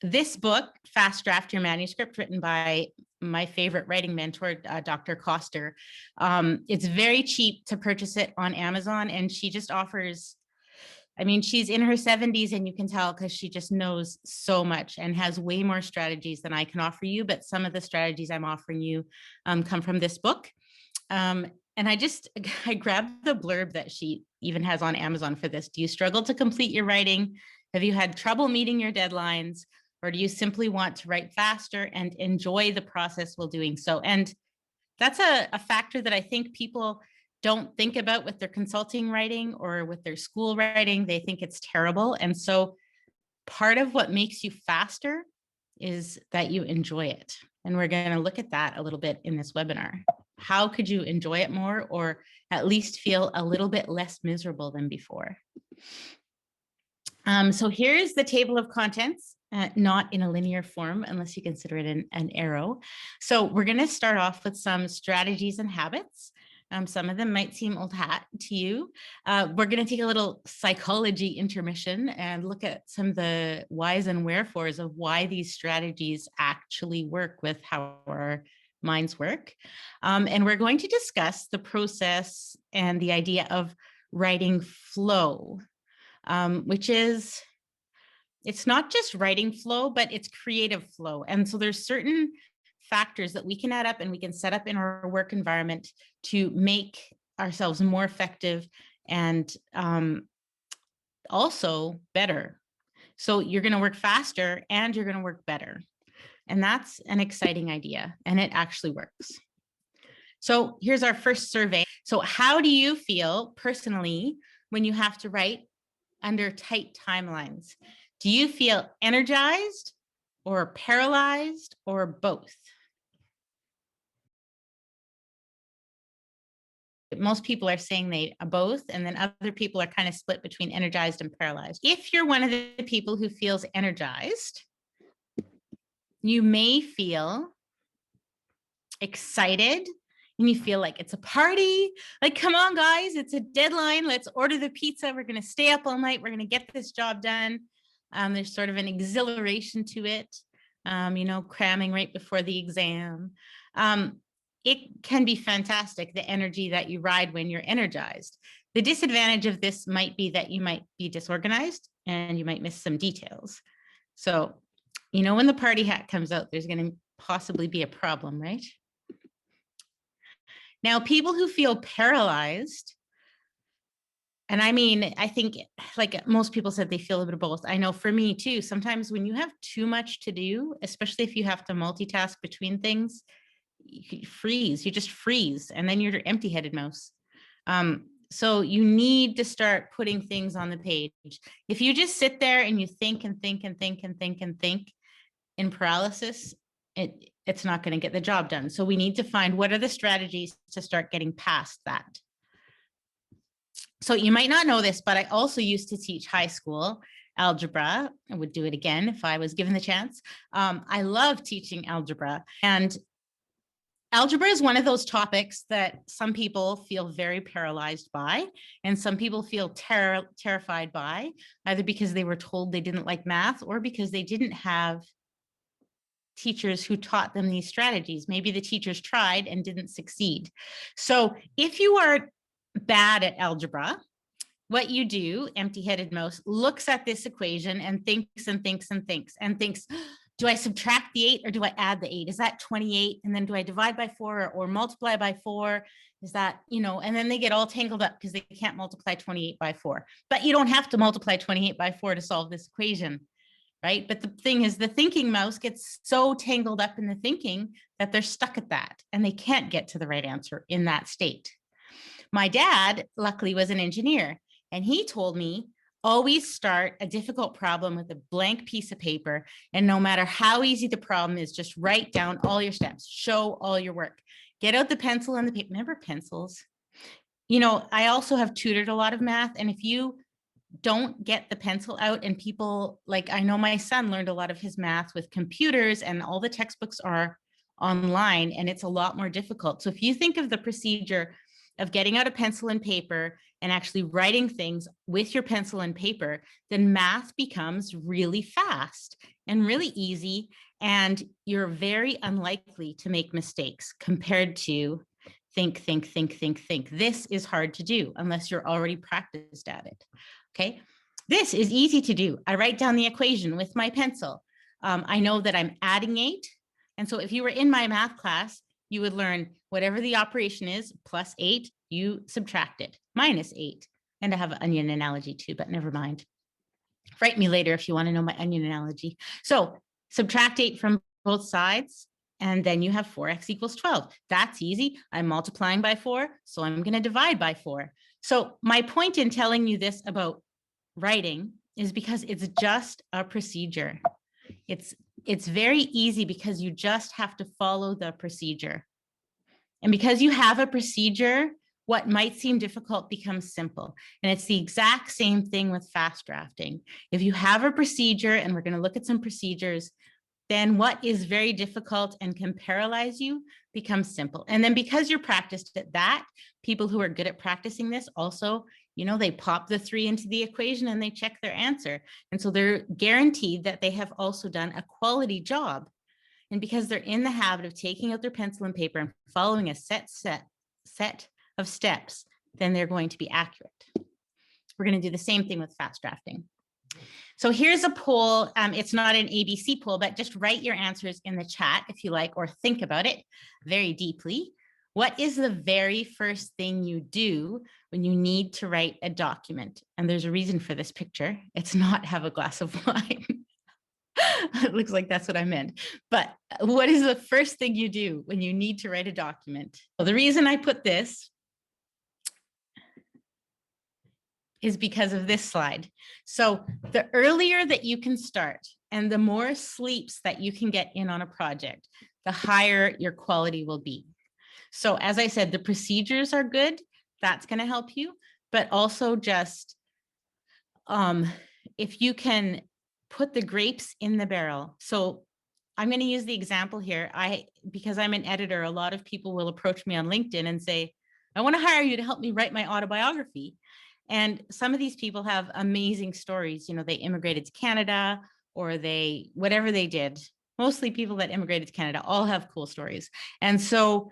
This book, Fast Draft Your Manuscript, written by my favorite writing mentor, Dr. Koster. It's very cheap to purchase it on Amazon, and she just offers, I mean, she's in her 70s, and you can tell because she just knows so much and has way more strategies than I can offer you. But some of the strategies I'm offering you come from this book. And I grabbed the blurb that she even has on Amazon for this. Do you struggle to complete your writing? Have you had trouble meeting your deadlines? Or do you simply want to write faster and enjoy the process while doing so? And that's a factor that I think people don't think about with their consulting writing or with their school writing. They think it's terrible. And so part of what makes you faster is that you enjoy it. And we're going to look at that a little bit in this webinar. How could you enjoy it more, or at least feel a little bit less miserable than before? So here's the table of contents, not in a linear form, unless you consider it an arrow. So we're going to start off with some strategies and habits. Some of them might seem old hat to you. We're going to take a little psychology intermission and look at some of the whys and wherefores of why these strategies actually work with how our minds work. And we're going to discuss the process and the idea of writing flow, which is, it's not just writing flow, but it's creative flow. And so there's certain factors that we can add up and we can set up in our work environment to make ourselves more effective and also better. So you're going to work faster and you're going to work better. And that's an exciting idea, and it actually works. So here's our first survey. So how do you feel personally when you have to write under tight timelines? Do you feel energized or paralyzed or both? Most people are saying they are both, and then other people are kind of split between energized and paralyzed. If you're one of the people who feels energized, you may feel excited and you feel like it's a party. Like, come on, guys, it's a deadline. Let's order the pizza. We're going to stay up all night. We're going to get this job done. There's sort of an exhilaration to it, cramming right before the exam. It can be fantastic, the energy that you ride when you're energized. The disadvantage of this might be that you might be disorganized and you might miss some details. So, when the party hat comes out, there's going to possibly be a problem, right? Now, people who feel paralyzed, and I think like most people said, they feel a bit of both. I know for me too, sometimes when you have too much to do, especially if you have to multitask between things, you freeze, you just freeze, and then you're empty-headed mouse. So you need to start putting things on the page. If you just sit there and you think and think and think and think and think in paralysis, it's not going to get the job done. So we need to find what are the strategies to start getting past that. So you might not know this, but I also used to teach high school algebra. I would do it again if I was given the chance. I love teaching algebra, and algebra is one of those topics that some people feel very paralyzed by, and some people feel terrified by, either because they were told they didn't like math or because they didn't have teachers who taught them these strategies. Maybe the teachers tried and didn't succeed. So if you are bad at algebra, what you do, empty-headed mouse, looks at this equation and thinks and thinks and thinks and thinks, do I subtract the 8 or do I add the 8? Is that 28? And then do I divide by 4 or multiply by 4? Is that, and then they get all tangled up because they can't multiply 28 by 4. But you don't have to multiply 28 by 4 to solve this equation, right? But the thing is, the thinking mouse gets so tangled up in the thinking that they're stuck at that and they can't get to the right answer in that state. My dad, luckily, was an engineer, and he told me, always start a difficult problem with a blank piece of paper. And no matter how easy the problem is, just write down all your steps, show all your work, get out the pencil and the paper. Remember pencils? I also have tutored a lot of math. And if you don't get the pencil out, and people, like, I know my son learned a lot of his math with computers and all the textbooks are online, and it's a lot more difficult. So if you think of the procedure of getting out a pencil and paper and actually writing things with your pencil and paper, then math becomes really fast and really easy. And you're very unlikely to make mistakes compared to think. This is hard to do unless you're already practiced at it. Okay. This is easy to do. I write down the equation with my pencil. I know that I'm adding 8. And so if you were in my math class, you would learn whatever the operation is, plus 8, you subtract it, minus 8. And I have an onion analogy too, but never mind. Write me later if you want to know my onion analogy. So subtract 8 from both sides, and then you have 4x equals 12. That's easy. I'm multiplying by 4, so I'm going to divide by 4. So my point in telling you this about writing is because it's just a procedure. It's very easy because you just have to follow the procedure. And because you have a procedure, what might seem difficult becomes simple. And it's the exact same thing with fast drafting. If you have a procedure, and we're going to look at some procedures, then what is very difficult and can paralyze you becomes simple. And then because you're practiced at that, people who are good at practicing this also, they pop the 3 into the equation and they check their answer. And so they're guaranteed that they have also done a quality job. And because they're in the habit of taking out their pencil and paper and following a set of steps, then they're going to be accurate. We're going to do the same thing with fast drafting. So here's a poll. It's not an ABC poll, but just write your answers in the chat if you like, or think about it very deeply. What is the very first thing you do when you need to write a document? And there's a reason for this picture. It's not have a glass of wine. It looks like that's what I meant. But what is the first thing you do when you need to write a document? Well, the reason I put this is because of this slide. So the earlier that you can start and the more sleeps that you can get in on a project, the higher your quality will be. So as I said, the procedures are good. That's going to help you, but also just if you can put the grapes in the barrel. So I'm going to use the example here. Because I'm an editor, a lot of people will approach me on LinkedIn and say, I want to hire you to help me write my autobiography. And some of these people have amazing stories. They immigrated to Canada, or whatever they did. Mostly people that immigrated to Canada all have cool stories. And so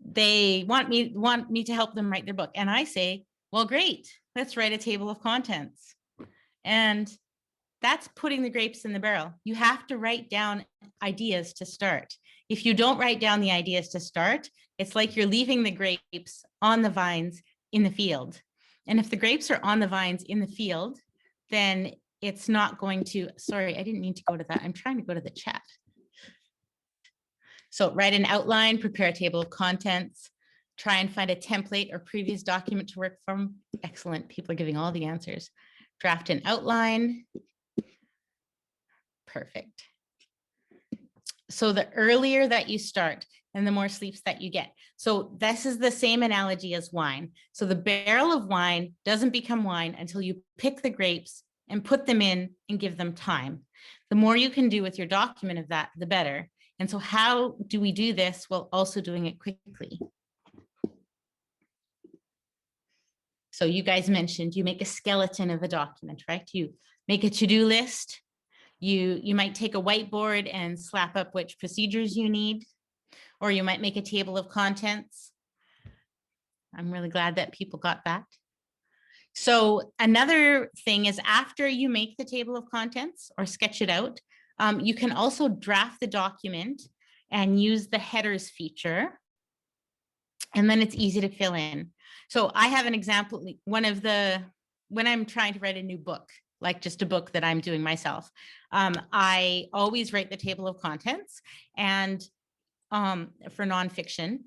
they want me to help them write their book. And I say, well, great, let's write a table of contents. And that's putting the grapes in the barrel. You have to write down ideas to start. If you don't write down the ideas to start, it's like you're leaving the grapes on the vines in the field. And if the grapes are on the vines in the field, then it's not going to, sorry, I didn't mean to go to that. I'm trying to go to the chat. So write an outline, prepare a table of contents, try and find a template or previous document to work from. Excellent. People are giving all the answers. Draft an outline. Perfect. So the earlier that you start and the more sleeps that you get. So this is the same analogy as wine. So the barrel of wine doesn't become wine until you pick the grapes and put them in and give them time. The more you can do with your document of that, the better. And so how do we do this while also doing it quickly? So you guys mentioned you make a skeleton of a document, right? You make a to-do list. You might take a whiteboard and slap up which procedures you need, or you might make a table of contents. I'm really glad that people got that. So another thing is after you make the table of contents or sketch it out, you can also draft the document and use the headers feature. And then it's easy to fill in. So I have an example, when I'm trying to write a new book, like just a book that I'm doing myself, I always write the table of contents and for nonfiction.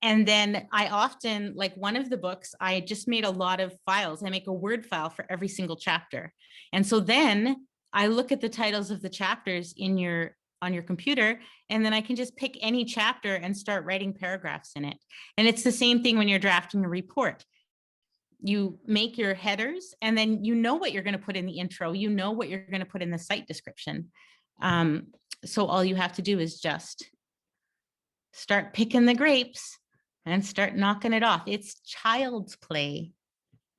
And then I often, like one of the books, I just made a lot of files. I make a Word file for every single chapter. And so then I look at the titles of the chapters on your computer, and then I can just pick any chapter and start writing paragraphs in it. And it's the same thing when you're drafting a report. You make your headers, and then you know what you're going to put in the intro. You know what you're going to put in the site description. So all you have to do is just start picking the grapes and start knocking it off. It's child's play.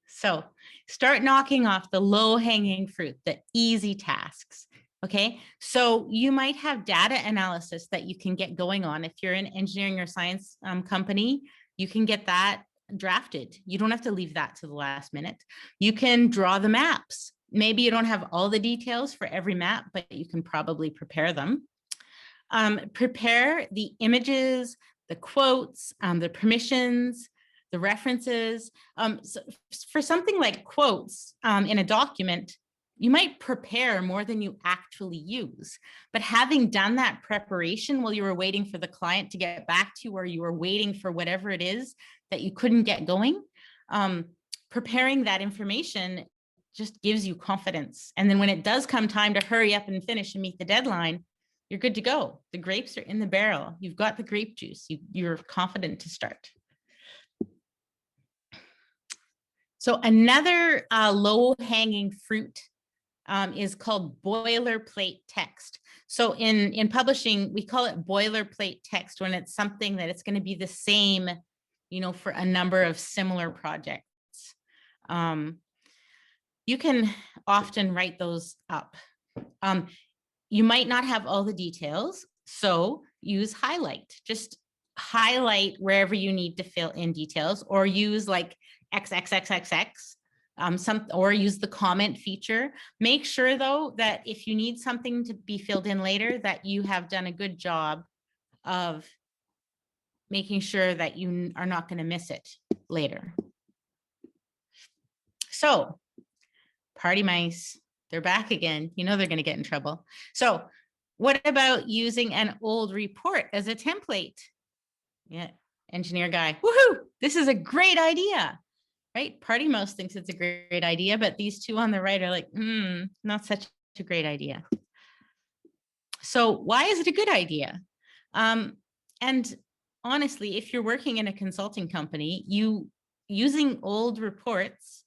So start knocking off the low-hanging fruit, the easy tasks. Okay, so you might have data analysis that you can get going on. If you're an engineering or science company, you can get that drafted. You don't have to leave that to the last minute. You can draw the maps. Maybe you don't have all the details for every map, but you can probably prepare them. Prepare the images, the quotes, the permissions, the references. So for something like quotes in a document, you might prepare more than you actually use. But having done that preparation while you were waiting for the client to get back to you, or you were waiting for whatever it is that you couldn't get going, preparing that information just gives you confidence. And then when it does come time to hurry up and finish and meet the deadline, you're good to go. The grapes are in the barrel. You've got the grape juice. You're confident to start. So another low-hanging fruit is called boilerplate text. So in publishing, we call it boilerplate text when it's something that it's going to be the same, for a number of similar projects. You can often write those up. You might not have all the details, so use highlight. Just highlight wherever you need to fill in details, or use like XXXXX, or use the comment feature. Make sure though that if you need something to be filled in later, that you have done a good job of making sure that you are not going to miss it later. So, party mice, they're back again. They're going to get in trouble. So what about using an old report as a template? Yeah, engineer guy, woohoo, this is a great idea, right? Party mouse thinks it's a great idea, but these two on the right are like, not such a great idea. So why is it a good idea? And honestly, if you're working in a consulting company, using old reports,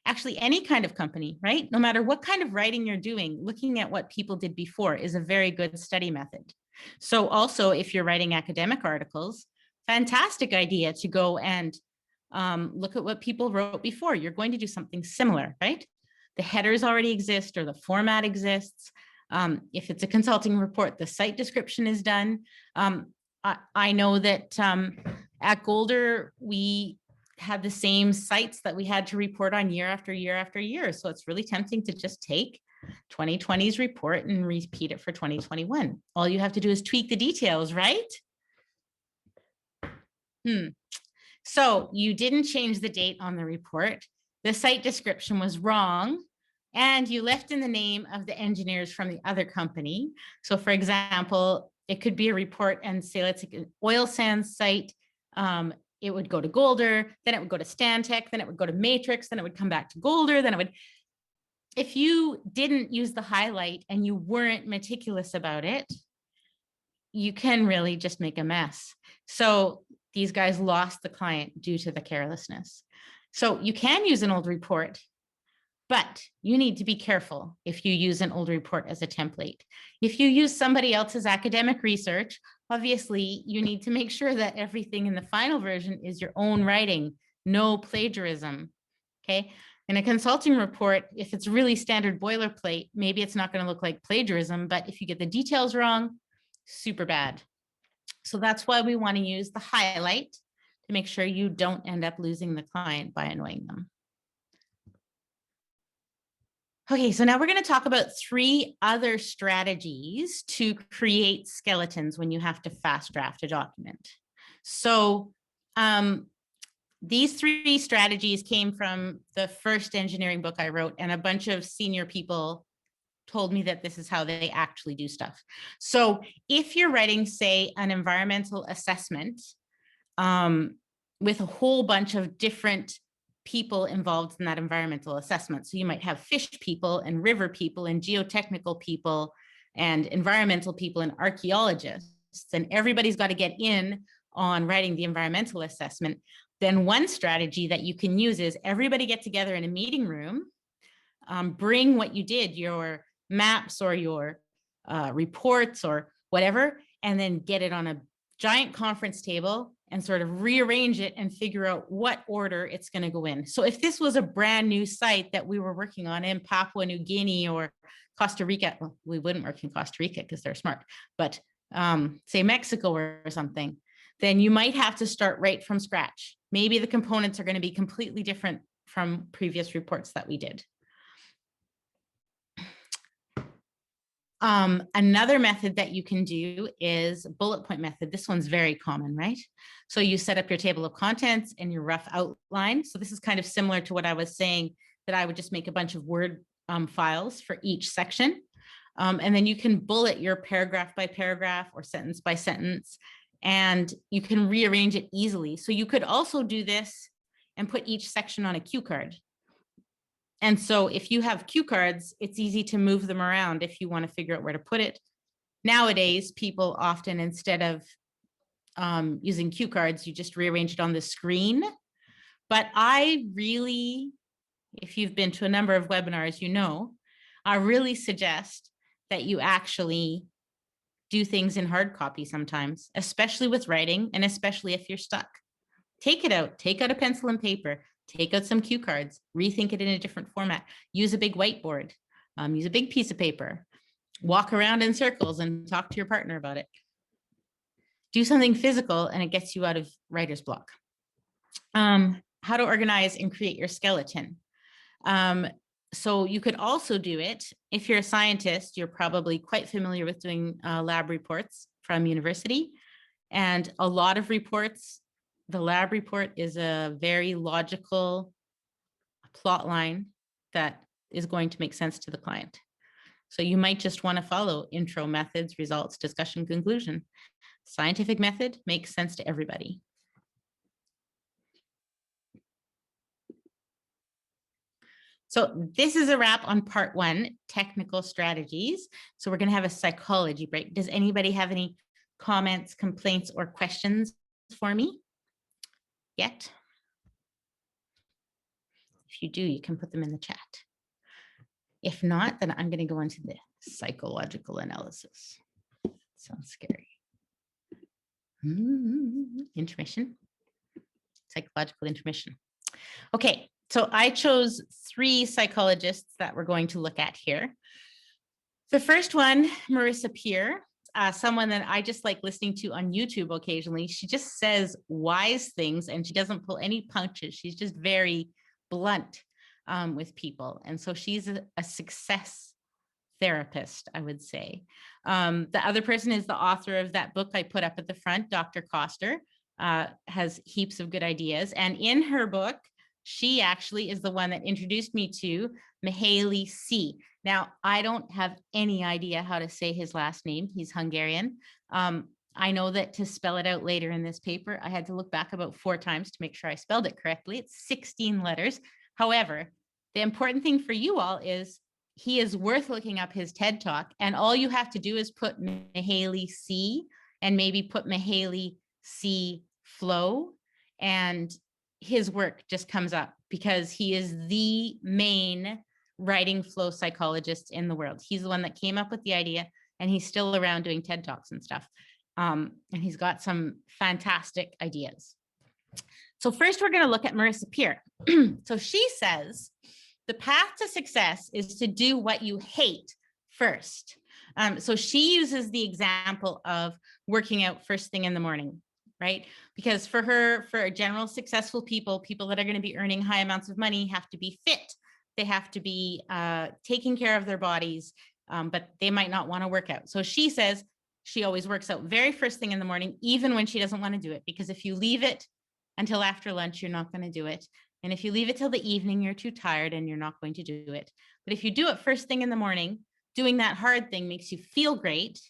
actually any kind of company, right? No matter what kind of writing you're doing, looking at what people did before is a very good study method. So also, if you're writing academic articles, fantastic idea to go and look at what people wrote before. You're going to do something similar, right? The headers already exist, or the format exists. If it's a consulting report, the site description is done. I know that at Golder, we had the same sites that we had to report on year after year after year. So it's really tempting to just take 2020's report and repeat it for 2021. All you have to do is tweak the details, right? So you didn't change the date on the report. The site description was wrong, and you left in the name of the engineers from the other company. So for example, it could be a report and say, let's take an oil sands site. It would go to Golder, then it would go to Stantec, then it would go to Matrix, then it would come back to Golder, then it would. If you didn't use the highlight and you weren't meticulous about it, you can really just make a mess. So these guys lost the client due to the carelessness. So you can use an old report, but you need to be careful if you use an old report as a template. If you use somebody else's academic research, obviously you need to make sure that everything in the final version is your own writing, no plagiarism, okay? In a consulting report, if it's really standard boilerplate, maybe it's not going to look like plagiarism, but if you get the details wrong, super bad. So that's why we want to use the highlight to make sure you don't end up losing the client by annoying them. Okay, so now we're going to talk about 3 other strategies to create skeletons when you have to fast draft a document. So these 3 strategies came from the first engineering book I wrote, and a bunch of senior people told me that this is how they actually do stuff. So if you're writing, say, an environmental assessment with a whole bunch of different people involved in that environmental assessment. So you might have fish people and river people and geotechnical people and environmental people and archaeologists, and everybody's got to get in on writing the environmental assessment. Then one strategy that you can use is everybody get together in a meeting room, bring what you did, your maps or your reports or whatever, and then get it on a giant conference table and sort of rearrange it and figure out what order it's going to go in. So if this was a brand new site that we were working on in Papua New Guinea or Costa Rica, well, we wouldn't work in Costa Rica because they're smart, but say Mexico or something, then you might have to start right from scratch. Maybe the components are going to be completely different from previous reports that we did. Another method that you can do is bullet point method. This one's very common, right? So you set up your table of contents and your rough outline. So this is kind of similar to what I was saying, that I would just make a bunch of Word files for each section. And then you can bullet your paragraph by paragraph or sentence by sentence, and you can rearrange it easily. So you could also do this and put each section on a cue card. And so if you have cue cards, it's easy to move them around if you want to figure out where to put it. Nowadays, people often, instead of using cue cards, you just rearrange it on the screen. But I really, if you've been to a number of webinars, you know, I really suggest that you actually do things in hard copy sometimes, especially with writing, and especially if you're stuck. Take it out, take out a pencil and paper, take out some cue cards, rethink it in a different format, use a big whiteboard, use a big piece of paper, walk around in circles and talk to your partner about it. Do something physical and it gets you out of writer's block. How to organize and create your skeleton. So you could also do it, if you're a scientist, you're probably quite familiar with doing lab reports from university. And a lot of reports, the lab report is a very logical plot line that is going to make sense to the client. So you might just want to follow intro, methods, results, discussion, conclusion. Scientific method makes sense to everybody. So this is a wrap on part 1, technical strategies. So we're going to have a psychology break. Does anybody have any comments, complaints, or questions for me yet? If you do, you can put them in the chat. If not, then I'm going to go into the psychological analysis. Sounds scary. Intermission. Psychological intermission. Okay, so I chose 3 psychologists that we're going to look at here. The first one, Marissa Peer, someone that I just like listening to on YouTube occasionally. She just says wise things and she doesn't pull any punches. She's just very blunt with people. And so she's a success therapist, I would say. The other person is the author of that book I put up at the front, Dr. Koster, has heaps of good ideas. And in her book, she actually is the one that introduced me to Mihaly C. Now, I don't have any idea how to say his last name. He's Hungarian. I know that to spell it out later in this paper, I had to look back about 4 times to make sure I spelled it correctly. It's 16 letters. However, the important thing for you all is he is worth looking up his TED Talk. And all you have to do is put Mihaly C and maybe put Mihaly C flow, and his work just comes up because he is the main writing flow psychologist in the world. He's the one that came up with the idea, and he's still around doing TED Talks and stuff. And he's got some fantastic ideas. So first, we're going to look at Marissa Peer. So she says, the path to success is to do what you hate first. So she uses the example of working out first thing in the morning, right? Because for her, for general successful people, people that are going to be earning high amounts of money have to be fit. They have to be taking care of their bodies, but they might not want to work out. So she says she always works out very first thing in the morning, even when she doesn't want to do it, because if you leave it until after lunch, you're not going to do it. And if you leave it till the evening, you're too tired and you're not going to do it. But if you do it first thing in the morning, doing that hard thing makes you feel great.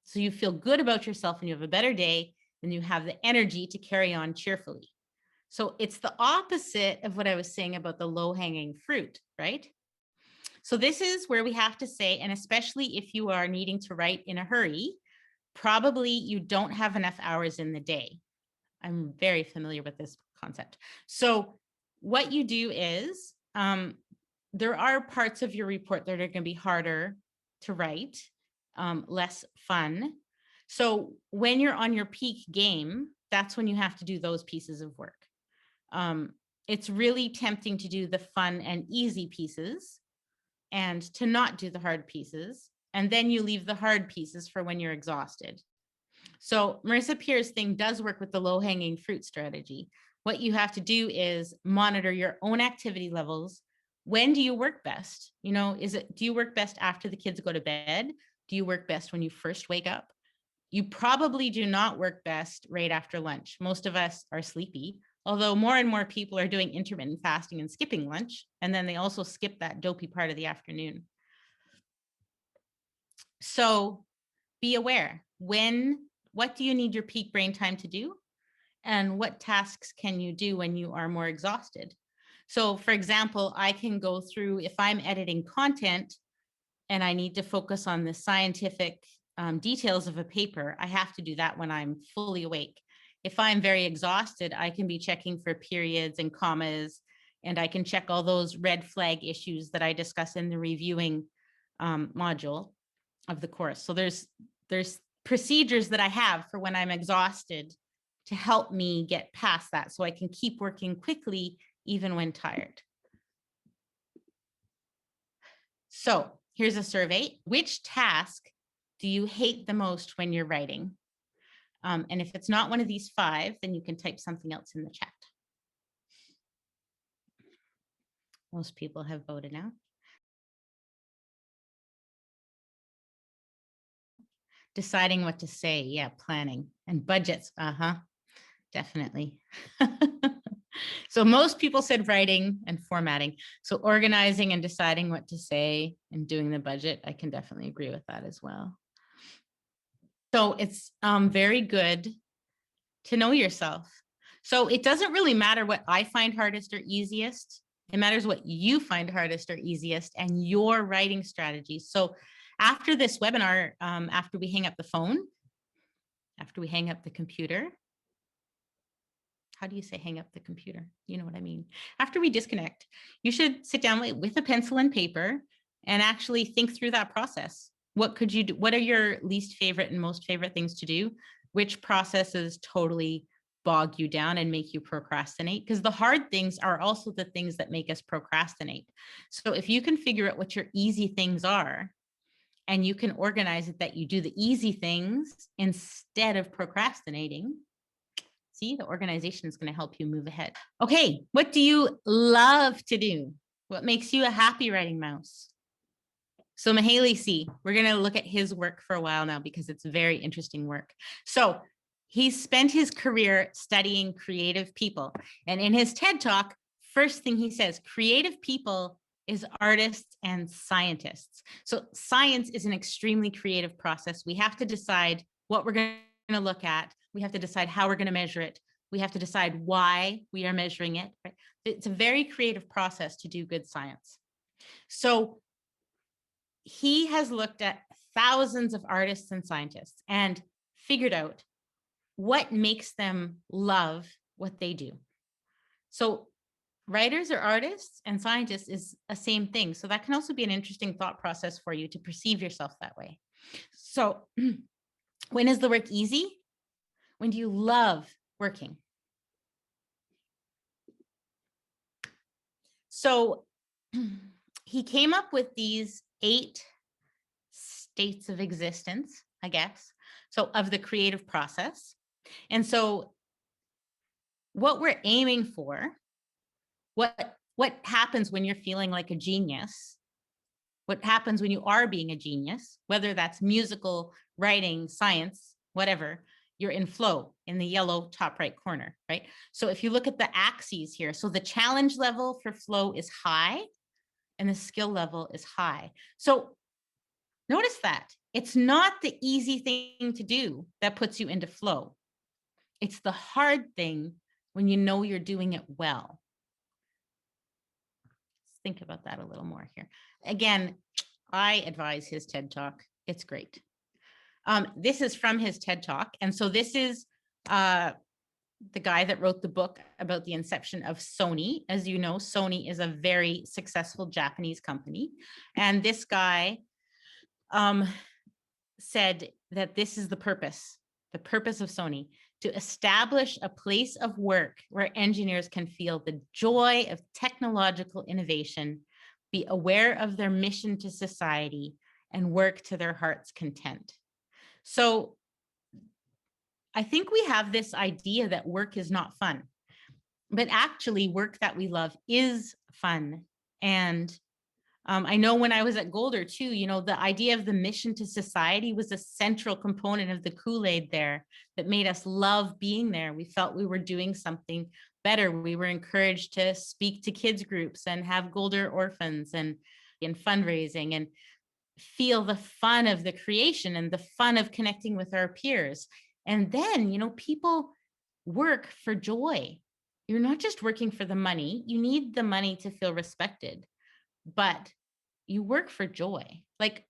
So you feel good about yourself and you have a better day, and you have the energy to carry on cheerfully. So it's the opposite of what I was saying about the low-hanging fruit, right? So this is where we have to say, and especially if you are needing to write in a hurry, probably you don't have enough hours in the day. I'm very familiar with this concept. So what you do is, there are parts of your report that are going to be harder to write, less fun. So when you're on your peak game, that's when you have to do those pieces of work. It's really tempting to do the fun and easy pieces and to not do the hard pieces. And then you leave the hard pieces for when you're exhausted. So Marissa Peer's thing does work with the low-hanging fruit strategy. What you have to do is monitor your own activity levels. When do you work best? You know, do you work best after the kids go to bed? Do you work best when you first wake up? You probably do not work best right after lunch. Most of us are sleepy, although more and more people are doing intermittent fasting and skipping lunch. And then they also skip that dopey part of the afternoon. So be aware, what do you need your peak brain time to do? And what tasks can you do when you are more exhausted? So for example, I can go through, if I'm editing content and I need to focus on the scientific details of a paper, I have to do that when I'm fully awake. If I'm very exhausted, I can be checking for periods and commas, and I can check all those red flag issues that I discuss in the reviewing module of the course. So there's procedures that I have for when I'm exhausted to help me get past that so I can keep working quickly even when tired. So here's a survey. Which task do you hate the most when you're writing? And if it's not one of these 5, then you can type something else in the chat. Most people have voted now. Deciding what to say. Yeah, planning and budgets. Definitely. So most people said writing and formatting. So organizing and deciding what to say and doing the budget, I can definitely agree with that as well. So it's very good to know yourself. So it doesn't really matter what I find hardest or easiest. It matters what you find hardest or easiest and your writing strategies. So after this webinar, after we hang up the phone, after we hang up the computer, how do you say hang up the computer? You know what I mean? After we disconnect, you should sit down with a pencil and paper and actually think through that process. What could you do? What are your least favorite and most favorite things to do? Which processes totally bog you down and make you procrastinate? Because the hard things are also the things that make us procrastinate. So if you can figure out what your easy things are, and you can organize it that you do the easy things instead of procrastinating, see, the organization is going to help you move ahead. Okay, what do you love to do? What makes you a happy writing mouse? So Mahaley C, we're going to look at his work for a while now because it's very interesting work. So he's spent his career studying creative people. And in his TED Talk, first thing he says, creative people is artists and scientists. So science is an extremely creative process. We have to decide what we're going to look at. We have to decide how we're going to measure it. We have to decide why we are measuring it. Right? It's a very creative process to do good science. So he has looked at thousands of artists and scientists and figured out what makes them love what they do. So writers or artists and scientists is the same thing. So that can also be an interesting thought process for you to perceive yourself that way. So when is the work easy? When do you love working? So he came up with these 8 states of existence, I guess, so of the creative process. And so what we're aiming for, what happens when you're feeling like a genius, what happens when you are being a genius, whether that's musical, writing, science, whatever, you're in flow in the yellow top right corner, right? So if you look at the axes here, so the challenge level for flow is high and the skill level is high. So notice that it's not the easy thing to do that puts you into flow. It's the hard thing when you know you're doing it well. Let's think about that a little more here. Again, I advise his TED Talk. It's great. This is from his TED Talk. And so this is the guy that wrote the book about the inception of Sony. As you know, Sony is a very successful Japanese company. And this guy said that this is the purpose of Sony. to establish a place of work where engineers can feel the joy of technological innovation, be aware of their mission to society, and work to their heart's content. So I think we have this idea that work is not fun, but actually work that we love is fun. And I know when I was at Golder too, you know, the idea of the mission to society was a central component of the Kool-Aid there that made us love being there. We felt we were doing something better. We were encouraged to speak to kids groups and have Golder orphans and in fundraising and feel the fun of the creation and the fun of connecting with our peers. And then, you know, people work for joy. You're not just working for the money. You need the money to feel respected, but you work for joy. Like,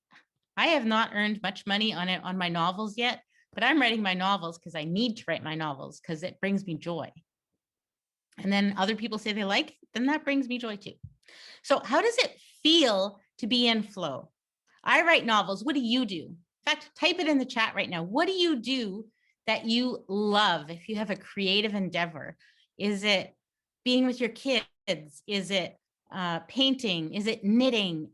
I have not earned much money on it on my novels yet, but I'm writing my novels because I need to write my novels because it brings me joy. And then other people say they like it, then that brings me joy too. So how does it feel to be in flow? I write novels. What do you do? In fact, type it in the chat right now. What do you do that you love if you have a creative endeavor? Is it being with your kids? Is it painting? Is it knitting?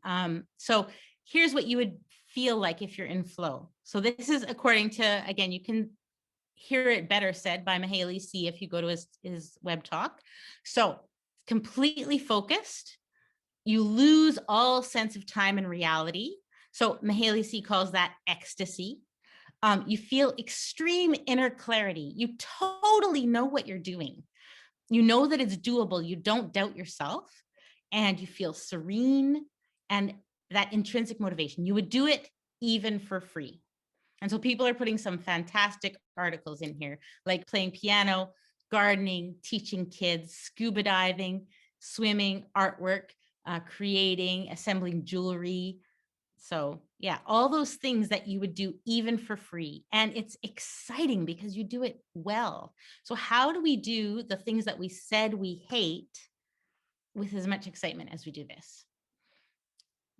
So here's what you would feel like if you're in flow. So this is according to, again, you can hear it better said by Mihaly C. if you go to his web talk. So completely focused. You lose all sense of time and reality. So Mihaly C. calls that ecstasy. You feel extreme inner clarity. You totally know what you're doing. You know that it's doable. You don't doubt yourself, and you feel serene and that intrinsic motivation. You would do it even for free. And so people are putting some fantastic articles in here, like playing piano, gardening, teaching kids, scuba diving, swimming, artwork, creating, assembling jewelry. So yeah, all those things that you would do even for free. And it's exciting because you do it well. So how do we do the things that we said we hate with as much excitement as we do this?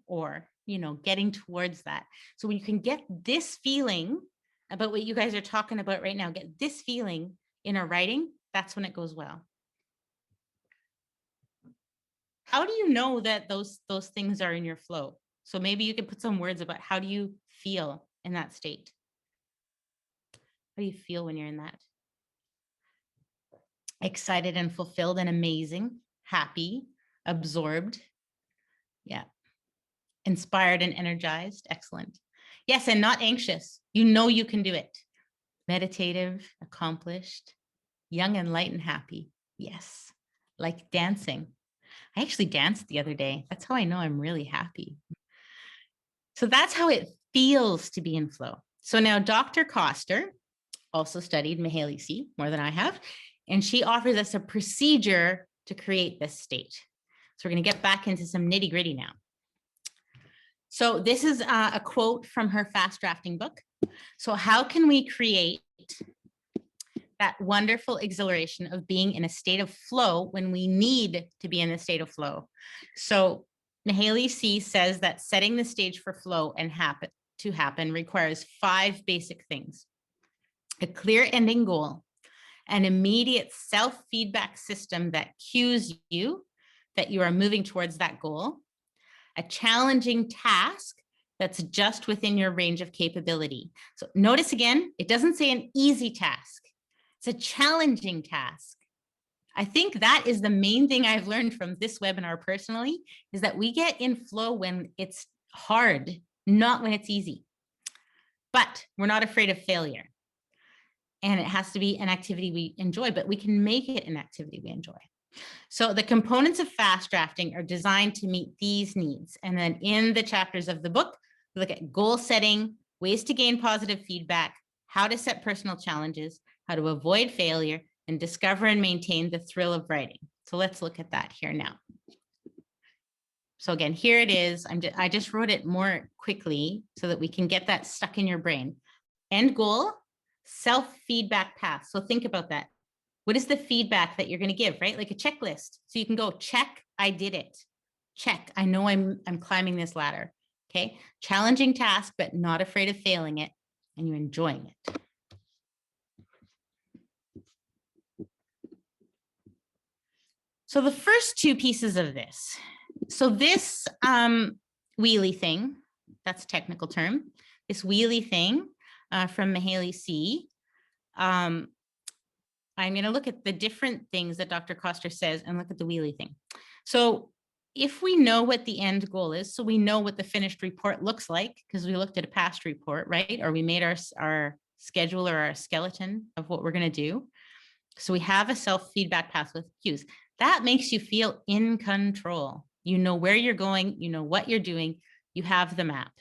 Or, you know, getting towards that. So when you can get this feeling about what you guys are talking about right now, get this feeling in our writing, that's when it goes well. How do you know that those things are in your flow? So maybe you could put some words about how do you feel in that state? How do you feel when you're in that? Excited and fulfilled and amazing, happy, absorbed. Yeah. Inspired and energized. Excellent. Yes, and not anxious. You know you can do it. Meditative, accomplished, young and light and happy. Yes. Like dancing. I actually danced the other day. That's how I know I'm really happy. So that's how it feels to be in flow. So now Dr. Koster also studied Mihaly C. more than I have, and she offers us a procedure to create this state. So we're going to get back into some nitty gritty now. So this is a quote from her fast drafting book. So how can we create that wonderful exhilaration of being in a state of flow when we need to be in a state of flow? So Mihaly C. says that setting the stage for flow and happen requires 5 basic things: a clear ending goal, an immediate self-feedback system that cues you that you are moving towards that goal, a challenging task that's just within your range of capability. So notice again, it doesn't say an easy task. It's a challenging task. I think that is the main thing I've learned from this webinar personally, is that we get in flow when it's hard, not when it's easy. But we're not afraid of failure. And it has to be an activity we enjoy, but we can make it an activity we enjoy. So the components of fast drafting are designed to meet these needs. And then in the chapters of the book, we look at goal setting, ways to gain positive feedback, how to set personal challenges, how to avoid failure, and discover and maintain the thrill of writing. So let's look at that here now. So again, here it is. I just wrote it more quickly so that we can get that stuck in your brain. End goal, self-feedback path. So think about that. What is the feedback that you're going to give, right? Like a checklist. So you can go, check, I did it. Check, I know I'm climbing this ladder. Okay. Challenging task, but not afraid of failing it, and you're enjoying it. So the first two pieces of this. So this wheelie thing, that's a technical term, this wheelie thing from Mihaly C. I'm going to look at the different things that Dr. Koster says and look at the wheelie thing. So if we know what the end goal is, so we know what the finished report looks like, because we looked at a past report, right? Or we made our schedule or our skeleton of what we're going to do. So we have a self-feedback path with cues. That makes you feel in control. You know where you're going, you know what you're doing, you have the map.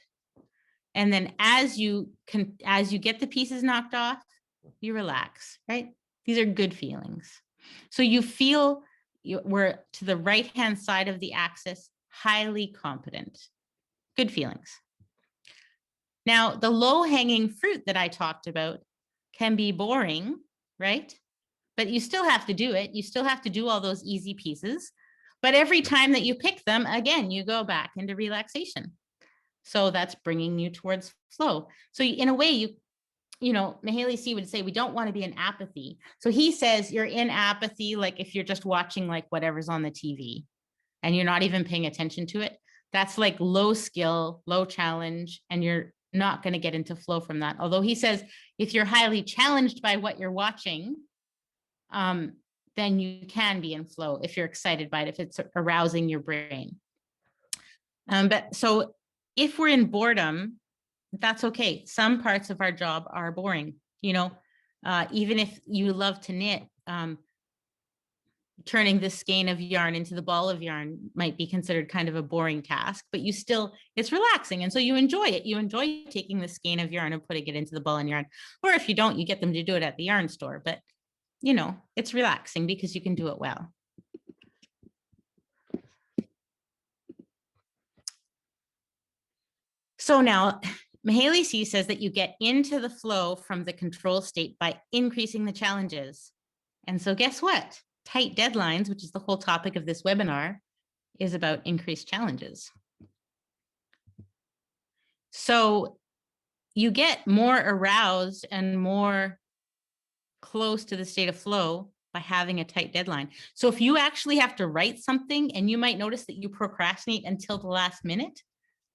And then as you get the pieces knocked off, you relax, right? These are good feelings. So you feel we're to the right-hand side of the axis, highly competent. Good feelings. Now, the low-hanging fruit that I talked about can be boring, right? But you still have to do it. You still have to do all those easy pieces. But every time that you pick them, again, you go back into relaxation. So that's bringing you towards flow. So in a way, you know, Mihaly C would say, we don't want to be in apathy. So he says you're in apathy, like if you're just watching like whatever's on the TV and you're not even paying attention to it. That's like low skill, low challenge, and you're not going to get into flow from that. Although he says, if you're highly challenged by what you're watching, then you can be in flow if you're excited by it, if it's arousing your brain. But so if we're in boredom, that's okay. Some parts of our job are boring. You know, even if you love to knit, turning the skein of yarn into the ball of yarn might be considered kind of a boring task, but it's relaxing. And so you enjoy it. You enjoy taking the skein of yarn and putting it into the ball of yarn. Or if you don't, you get them to do it at the yarn store. But, you know, it's relaxing because you can do it well. So now, Mihaly C says that you get into the flow from the control state by increasing the challenges. And so guess what? Tight deadlines, which is the whole topic of this webinar, is about increased challenges. So you get more aroused and more close to the state of flow by having a tight deadline. So if you actually have to write something and you might notice that you procrastinate until the last minute,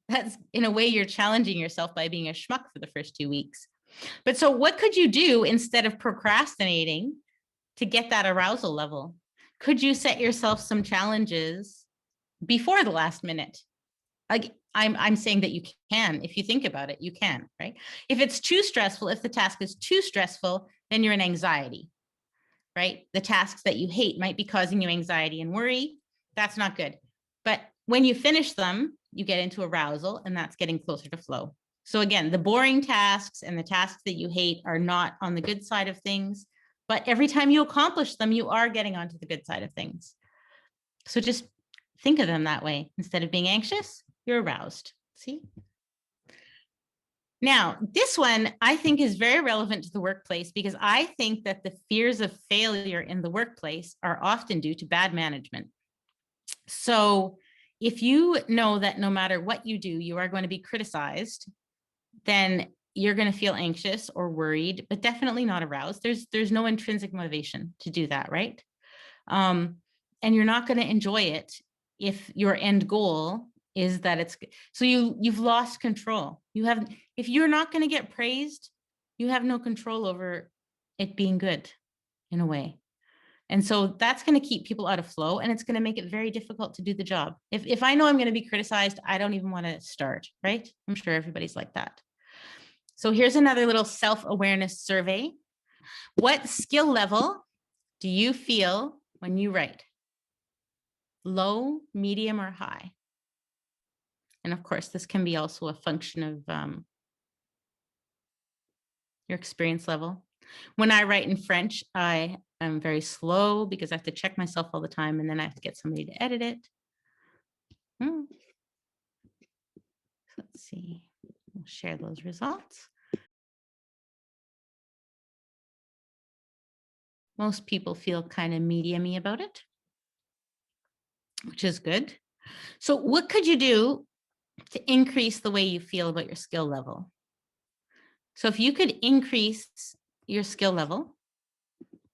that's in a way you're challenging yourself by being a schmuck for the first 2 weeks. But so what could you do instead of procrastinating to get that arousal level? Could you set yourself some challenges before the last minute? Like I'm saying that you can, if you think about it, you can, right? If it's too stressful, if the task is too stressful, then you're in anxiety, right? The tasks that you hate might be causing you anxiety and worry. That's not good. But when you finish them, you get into arousal, and that's getting closer to flow. So again, the boring tasks and the tasks that you hate are not on the good side of things, but every time you accomplish them, you are getting onto the good side of things. So just think of them that way. Instead of being anxious, you're aroused. See? Now, this one I think is very relevant to the workplace because I think that the fears of failure in the workplace are often due to bad management. So if you know that no matter what you do, you are going to be criticized, then you're going to feel anxious or worried, but definitely not aroused. There's no intrinsic motivation to do that, right? And you're not going to enjoy it if your end goal is that it's so you've lost control. If you're not going to get praised, you have no control over it being good in a way. And so that's going to keep people out of flow, and it's going to make it very difficult to do the job. If I know I'm going to be criticized, I don't even want to start, right? I'm sure everybody's like that. So here's another little self-awareness survey. What skill level do you feel when you write? Low, medium, or high? And of course, this can be also a function of your experience level. When I write in French, I am very slow because I have to check myself all the time, and then I have to get somebody to edit it. Let's see, we'll share those results. Most people feel kind of medium-y about it, which is good. So what could you do to increase the way you feel about your skill level? So if you could increase your skill level,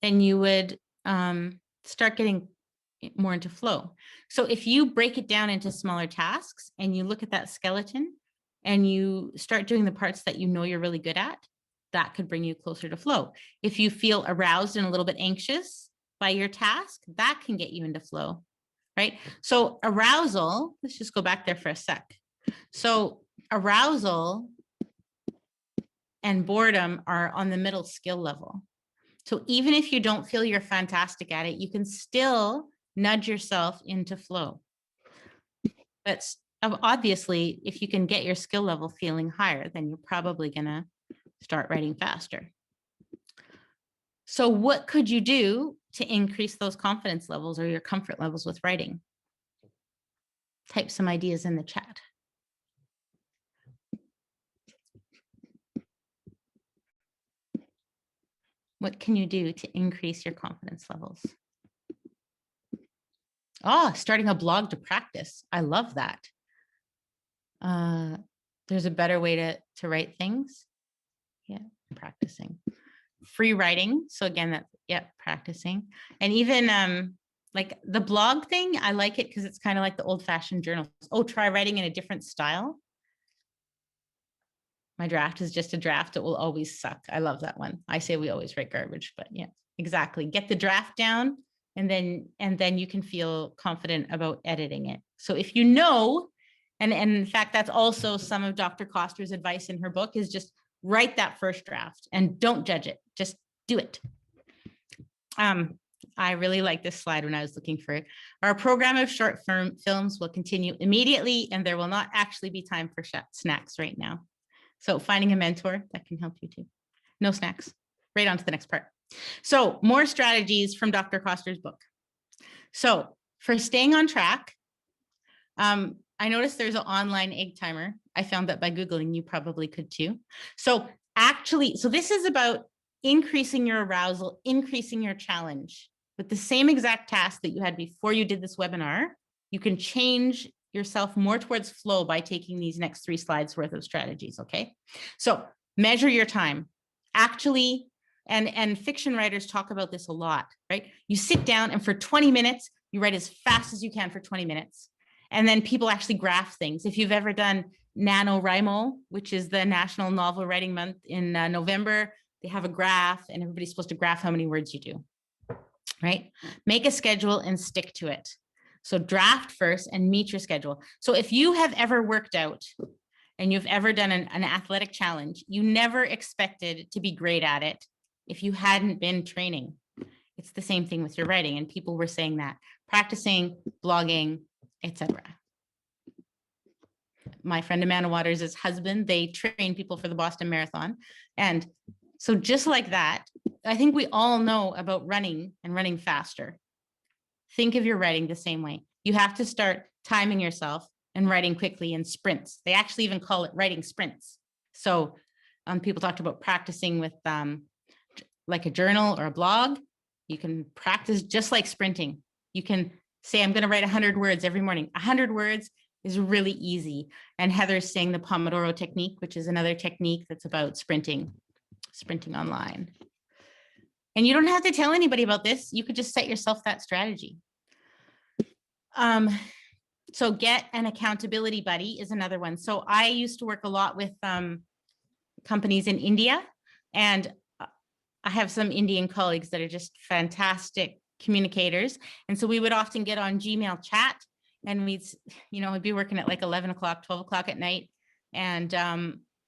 then you would start getting more into flow. So if you break it down into smaller tasks and you look at that skeleton and you start doing the parts that you know you're really good at, that could bring you closer to flow. If you feel aroused and a little bit anxious by your task, that can get you into flow, right? So arousal, let's just go back there for a sec. So arousal and boredom are on the middle skill level. So even if you don't feel you're fantastic at it, you can still nudge yourself into flow. But obviously, if you can get your skill level feeling higher, then you're probably going to start writing faster. So what could you do to increase those confidence levels or your comfort levels with writing? Type some ideas in the chat. What can you do to increase your confidence levels? Oh, starting a blog to practice. I love that. There's a better way to write things. Yeah, practicing. Free writing. So again, that's, yeah, practicing. And even like the blog thing, I like it because it's kind of like the old-fashioned journals. Oh, try writing in a different style. My draft is just a draft. It will always suck. I love that one. I say we always write garbage, but yeah, exactly. Get the draft down and then you can feel confident about editing it. So if you know, and in fact, that's also some of Dr. Koster's advice in her book, is just write that first draft and don't judge it. Just do it. I really like this slide when I was looking for it. Our program of short films will continue immediately, and there will not actually be time for snacks right now. So finding a mentor, that can help you too. No snacks. Right on to the next part. So more strategies from Dr. Koster's book. So for staying on track, I noticed there's an online egg timer. I found that by Googling, you probably could too. So actually, so this is about increasing your arousal, increasing your challenge. With the same exact task that you had before you did this webinar, you can change yourself more towards flow by taking these next 3 slides worth of strategies, okay? So measure your time. Actually, and fiction writers talk about this a lot, right? You sit down and for 20 minutes, you write as fast as you can for 20 minutes. And then people actually graph things. If you've ever done NaNoWriMo, which is the National Novel Writing Month in November, they have a graph and everybody's supposed to graph how many words you do, right? Make a schedule and stick to it. So draft first and meet your schedule. So if you have ever worked out and you've ever done an athletic challenge, you never expected to be great at it if you hadn't been training. It's the same thing with your writing. And people were saying that, practicing, blogging, etc. My friend Amanda Waters' husband, they train people for the Boston Marathon. And so just like that, I think we all know about running and running faster. Think of your writing the same way. You have to start timing yourself and writing quickly in sprints. They actually even call it writing sprints. So people talked about practicing with like a journal or a blog. You can practice just like sprinting. You can say, I'm going to write 100 words every morning. 100 words is really easy. And Heather's saying the Pomodoro technique, which is another technique that's about sprinting online. And you don't have to tell anybody about this. You could just set yourself that strategy. So get an accountability buddy is another one. So I used to work a lot with companies in India, and I have some Indian colleagues that are just fantastic communicators. And so we would often get on Gmail chat, and we'd be working at like 11 o'clock, 12 o'clock at night. And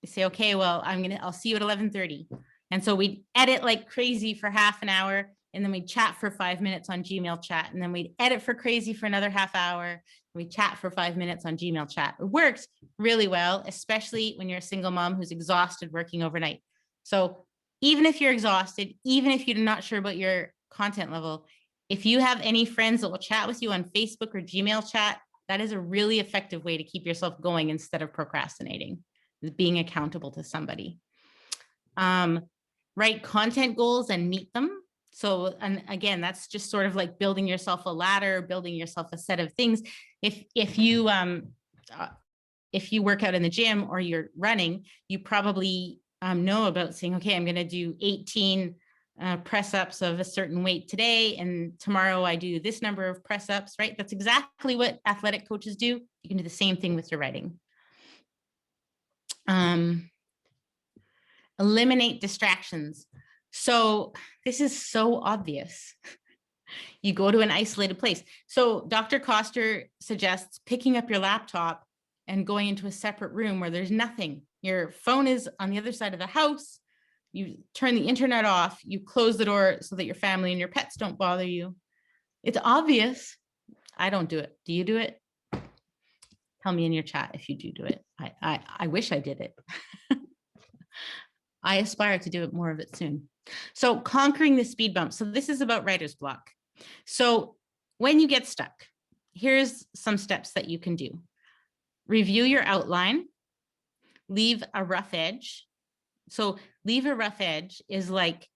say, okay, well, I'll see you at 11:30. And so we'd edit like crazy for half an hour, and then we'd chat for 5 minutes on Gmail chat. And then we'd edit for crazy for another half hour. We chat for 5 minutes on Gmail chat. It works really well, especially when you're a single mom who's exhausted working overnight. So even if you're exhausted, even if you're not sure about your content level, if you have any friends that will chat with you on Facebook or Gmail chat, that is a really effective way to keep yourself going instead of procrastinating, is being accountable to somebody. Write content goals and meet them. So, and again, that's just sort of like building yourself a ladder, building yourself a set of things. If you work out in the gym or you're running, you probably know about saying, okay, I'm going to do 18 press ups of a certain weight today, and tomorrow I do this number of press ups, right? That's exactly what athletic coaches do. You can do the same thing with your writing. Eliminate distractions. So this is so obvious. You go to an isolated place. So Dr. Koster suggests picking up your laptop and going into a separate room where there's nothing. Your phone is on the other side of the house. You turn the internet off. You close the door so that your family and your pets don't bother you. It's obvious. I don't do it. Do you do it? Tell me in your chat if you do it. I wish I did it. I aspire to do it more of it soon. So conquering the speed bump. So this is about writer's block. So when you get stuck, here's some steps that you can do. Review your outline, leave a rough edge. So leave a rough edge is like,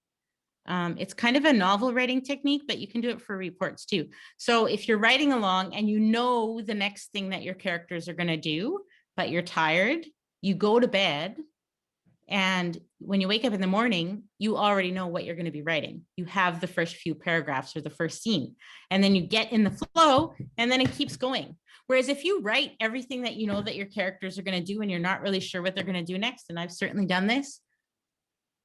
it's kind of a novel writing technique, but you can do it for reports too. So if you're writing along and you know the next thing that your characters are going to do, but you're tired, you go to bed. And when you wake up in the morning, you already know what you're going to be writing. You have the first few paragraphs or the first scene, and then you get in the flow, and then it keeps going. Whereas if you write everything that you know that your characters are going to do and you're not really sure what they're going to do next, and I've certainly done this,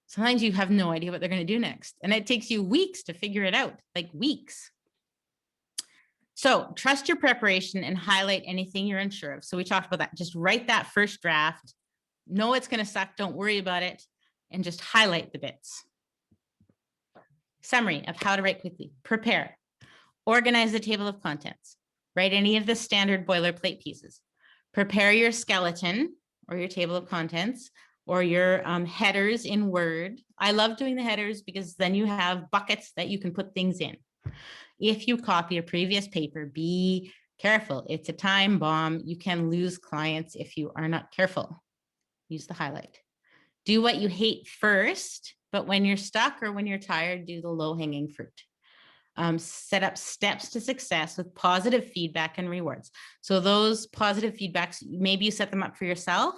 sometimes you have no idea what they're going to do next. And it takes you weeks to figure it out, like weeks. So trust your preparation and highlight anything you're unsure of. So we talked about that. Just write that first draft. Know it's going to suck. Don't worry about it. And just highlight the bits. Summary of how to write quickly. Prepare. Organize the table of contents. Write any of the standard boilerplate pieces. Prepare your skeleton or your table of contents or your headers in Word. I love doing the headers because then you have buckets that you can put things in. If you copy a previous paper, be careful. It's a time bomb. You can lose clients if you are not careful. Use the highlight. Do what you hate first, but when you're stuck or when you're tired, do the low-hanging fruit. Set up steps to success with positive feedback and rewards. So those positive feedbacks, maybe you set them up for yourself.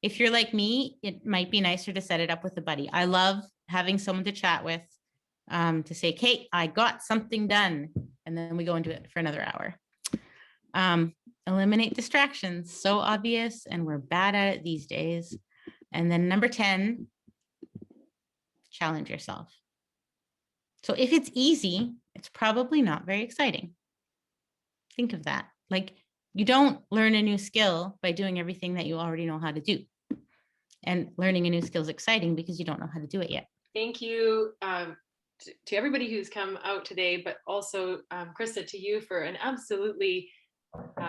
If you're like me, it might be nicer to set it up with a buddy. I love having someone to chat with, to say, Kate, I got something done. And then we go into it for another hour. Eliminate distractions. So obvious, and we're bad at it these days. And then number 10, challenge yourself. So if it's easy, it's probably not very exciting. Think of that. Like, you don't learn a new skill by doing everything that you already know how to do. And learning a new skill is exciting because you don't know how to do it yet. Thank you to everybody who's come out today, but also Krista, to you for an absolutely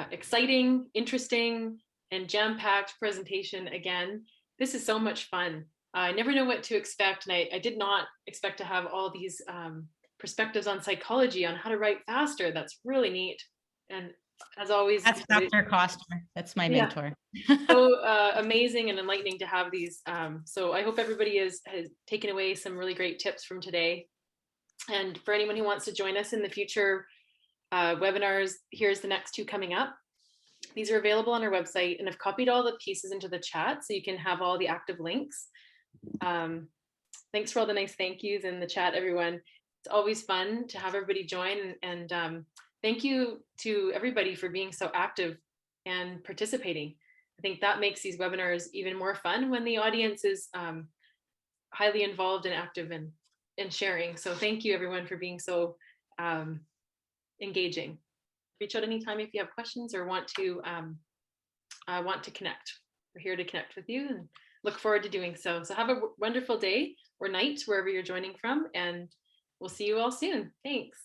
exciting, interesting, and jam-packed presentation again. This is so much fun. I never know what to expect, and I did not expect to have all these perspectives on psychology, on how to write faster. That's really neat. And as always, that's Dr. Koster. That's my mentor. So amazing and enlightening to have these. So I hope everybody has taken away some really great tips from today. And for anyone who wants to join us in the future webinars, here's the next 2 coming up. These are available on our website, and I've copied all the pieces into the chat so you can have all the active links. Thanks for all the nice thank yous in the chat, everyone. It's always fun to have everybody join, and thank you to everybody for being so active and participating. I think that makes these webinars even more fun when the audience is highly involved and active and sharing. So thank you everyone for being so engaging. Reach out anytime if you have questions or want to connect. We're here to connect with you and look forward to doing so. So have a wonderful day or night wherever you're joining from, and we'll see you all soon. Thanks.